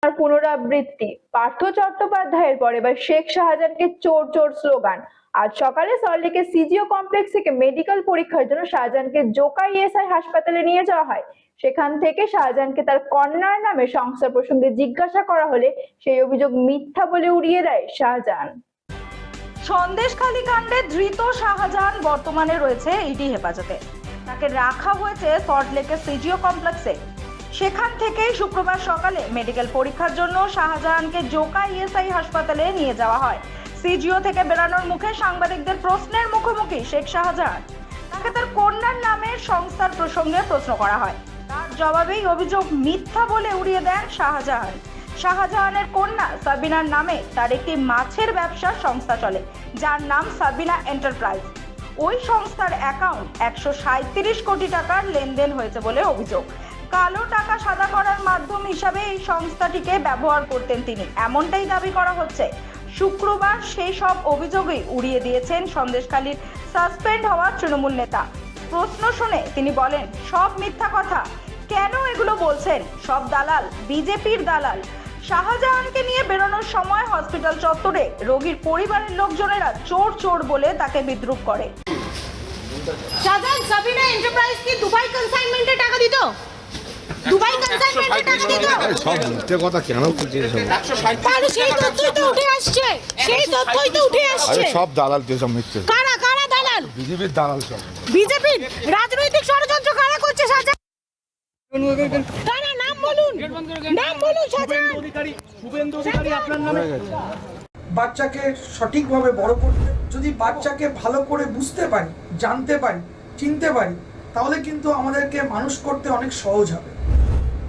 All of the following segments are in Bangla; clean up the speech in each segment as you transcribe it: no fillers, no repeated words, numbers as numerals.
আর পুনরাবৃত্তি পার্থ চট্টোপাধ্যায়ের পর এবার শেখ শাহজাহানকে চোর চোর স্লোগান। আজ সকালে সল্টলেকের সিজিও কমপ্লেক্স থেকে মেডিকেল পরীক্ষার জন্য শাহজাহানকে জোকা ইএসআই হাসপাতালে নিয়ে যাওয়া হয়। সেখান থেকে শাহজাহানকে তার কন্যার নামে সংস্থার প্রসঙ্গে জিজ্ঞাসা করা হলে সেই অভিযোগ মিথ্যা বলে উড়িয়ে দেয় শাহজাহান। সন্দেশখালী কাণ্ডে ধৃত শাহজাহান বর্তমানে রয়েছে ইডি হেফাজতে। তাকে রাখা হয়েছে সল্টলেকের সিজিও কমপ্লেক্সে। সেখান থেকেই শুক্রবার সকালে মেডিকেল পরীক্ষার জন্য শাহজাহানকে জোকা ইএসআই হাসপাতালে নিয়ে যাওয়া হয়। সিজিও থেকে বেরানোর মুখে সাংবাদিকদের প্রশ্নের মুখোমুখি শেখ শাহজাহান। তাকে তার কন্যার নামের সংস্থার প্রসঙ্গে প্রশ্ন করা হয়। তার জবাবেই অভিযোগ মিথ্যা বলে উড়িয়ে দেন শাহজাহান। শাহজাহানের কন্যা সাবিনার নামে তার একটি মাছের ব্যবসার সংস্থা চলে, যার নাম সাবিনা এন্টারপ্রাইজ। ওই সংস্থার অ্যাকাউন্ট 137 কোটি টাকার লেনদেন হয়েছে বলে অভিযোগ। কালো টাকা সাদা করার মাধ্যম হিসাবে এই সংস্থাটিকে ব্যবহার করতেন তিনি, এমনটাই দাবি করা হচ্ছে। শুক্রবার সেই সব অভিযোগই উড়িয়ে দিয়েছেন সন্দেশখালীর সাসপেন্ড হওয়া তৃণমূল নেতা। প্রশ্ন শুনে তিনি বলেন, সব মিথ্যা কথা। কেন এগুলো বলছেন? সব দালাল, বিজেপির দালাল। শাহজাহানকে নিয়ে বেরোনোর সময় হসপিটাল চত্বরে রোগীর পরিবারের লোকজনেরা চোর চোর বলে তাকে বিদ্রূপ করে। শাহজাহান সাবিনা এন্টারপ্রাইজ কি দুবাই কনসাইনমেন্টে টাকা দিত? দুবাই কনসাইনমেন্টে টাকা দিত? সব মিথ্যে কথা কেন বলছিস? তাহলে সেই তথ্যই তো উঠে আসছে, সেই তথ্যই তো উঠে আসছে। সব দালাল তো সব মিথ্যে। কারা কারা দালাল? বিজেপির দালাল সব। বিজেপির রাজনৈতিক ষড়যন্ত্র কারা করছে? শাহজাহান কারা? নাম বলুন, নাম বলুন। শাহজাহান শুভেন্দু অধিকারী আপনার নামে। বাচ্চাকে সঠিকভাবে বড় করতে, যদি বাচ্চাকে ভালো করে বুঝতে পারি, জানতে পারি, চিনতে পারি, তাহলে কিন্তু আমাদেরকে মানুষ করতে অনেক সহজ হবে।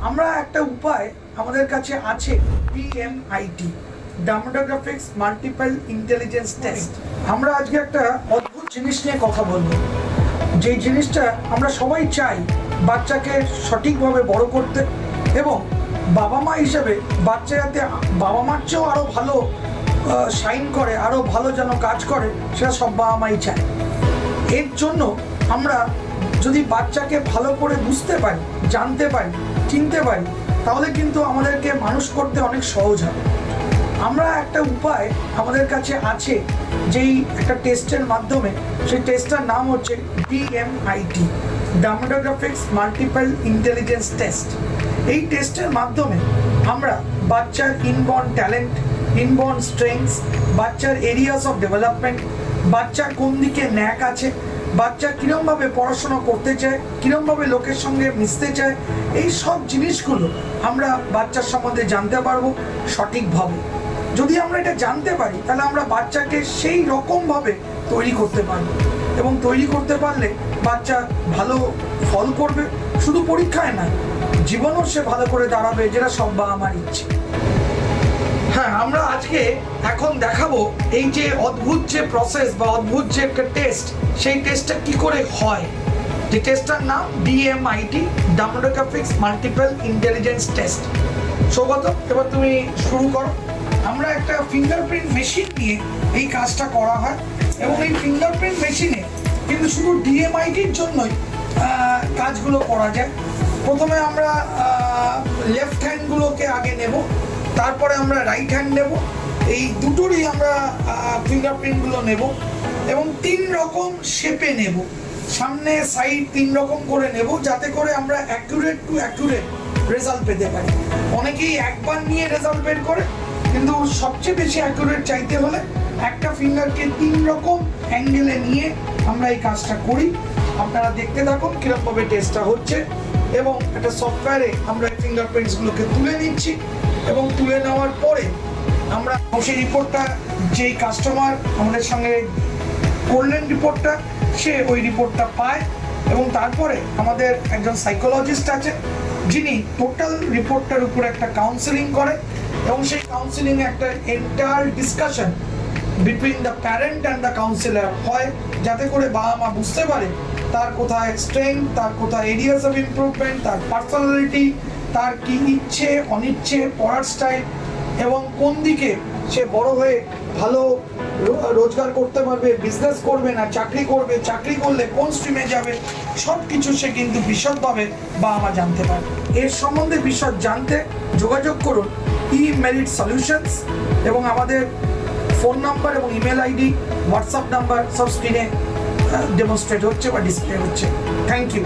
আমরা একটা উপায় আমাদের কাছে আছে, DMIT, demographics multiple intelligence test. আমরা আজকে একটা অদ্ভুত জিনিস নিয়ে কথা বলবো, যেই জিনিসটা আমরা সবাই চাই বাচ্চাকে সঠিকভাবে বড় করতে, এবং বাবা মা হিসেবে বাচ্চা যাতে বাবা মার চেয়েও আরও ভালো শাইন করে, আরও ভালো যেন কাজ করে, সেটা সব বাবা মাই চায়। এর জন্য আমরা যদি বাচ্চাকে ভালো করে বুঝতে পারি, জানতে পারি, চিনতে পারি, তাহলে কিন্তু আমাদেরকে মানুষ করতে অনেক সহজ হবে। আমরা একটা উপায় আমাদের কাছে আছে, যেই একটা টেস্টের মাধ্যমে, সেই টেস্টটার নাম হচ্ছে DMIT, demographics multiple intelligence test. এই টেস্টের মাধ্যমে আমরা বাচ্চার ইনবর্ন ট্যালেন্ট, ইনবর্ন স্ট্রেংথস, বাচ্চার এরিয়াস অফ ডেভেলপমেন্ট, বাচ্চার কোন দিকে ন্যাক আছে, বাচ্চা কীরমভাবে পড়াশোনা করতে চায়, কীরমভাবে লোকের সঙ্গে মিশতে চায়, এই সব জিনিসগুলো আমরা বাচ্চার সম্বন্ধে জানতে পারবো সঠিকভাবে। যদি আমরা এটা জানতে পারি, তাহলে আমরা বাচ্চাকে সেই রকমভাবে তৈরি করতে পারবো, এবং তৈরি করতে পারলে বাচ্চা ভালো ফল করবে, শুধু পরীক্ষায় না, জীবনও সে ভালো করে দাঁড়াবে, যেটা সব বাবা মার ইচ্ছে। হ্যাঁ, আমরা আজকে এখন দেখাবো এই যে অদ্ভুত যে প্রসেস বা অদ্ভুত যে একটা টেস্ট, সেই টেস্টটা কি করে হয়। যে টেস্টটার নাম DMIT, demographics multiple intelligence test. Saugata, এবার তুমি শুরু করো। আমরা একটা ফিঙ্গারপ্রিন্ট মেশিন নিয়ে এই কাজটা করা হয়, এবং এই ফিঙ্গারপ্রিন্ট মেশিনে কিন্তু শুধু DMITর জন্যই কাজগুলো করা যায়। প্রথমে আমরা লেফট হ্যান্ডগুলোকে আগে নেব, তারপরে আমরা রাইট হ্যান্ড নেব। এই দুটোরই আমরা ফিঙ্গারপ্রিন্টগুলো নেব, এবং 3 রকম শেপে নেব, সামনে সাইড 3 রকম করে নেব, যাতে করে আমরা অ্যাকুরেট টু অ্যাকুরেট রেজাল্ট পেতে পারি। অনেকেই একবার নিয়ে রেজাল্ট বের করে, কিন্তু সবচেয়ে বেশি অ্যাকুরেট চাইতে হলে একটা ফিঙ্গারকে 3 রকম অ্যাঙ্গেলে নিয়ে আমরা এই কাজটা করি। আপনারা দেখতে থাকুন কীরকমভাবে টেস্টটা হচ্ছে, এবং একটা সফটওয়্যারে আমরা এই ফিঙ্গারপ্রিন্টসগুলোকে তুলে নিচ্ছি, এবং তুলে নেওয়ার পরে আমরা সেই রিপোর্টটা, যেই কাস্টমার আমাদের সঙ্গে করলেন রিপোর্টটা, সে ওই রিপোর্টটা পায়, এবং তারপরে আমাদের একজন সাইকোলজিস্ট আছে, যিনি টোটাল রিপোর্টটার উপরে একটা কাউন্সেলিং করে, এবং সেই কাউন্সেলিংয়ে একটা entire discussion between the parent and the councillor হয়, যাতে করে বাবা মা বুঝতে পারে তার কোথায় স্ট্রেংথ, তার কোথায় এরিয়াস অফ ইমপ্রুভমেন্ট, তার পার্সোনালিটি, তার কি ইচ্ছে অনিচ্ছে, পড়ার স্টাইল, এবং কোন দিকে সে বড় হয়ে ভালো রোজগার করতে পারবে, বিজনেস করবে না চাকরি করবে, চাকরি করলে কোন স্ট্রিমে যাবে, সব কিছু সে কিন্তু বিশদভাবে বাবা মা জানতে পারবে। এর সম্বন্ধে বিশদ জানতে যোগাযোগ করুন মেরিট সলিউশনস, এবং আমাদের ফোন নাম্বার এবং ইমেল আইডি, হোয়াটসঅ্যাপ নাম্বার সব স্ক্রিনে ডেমনস্ট্রেট হচ্ছে বা ডিসপ্লে হচ্ছে। Thank you.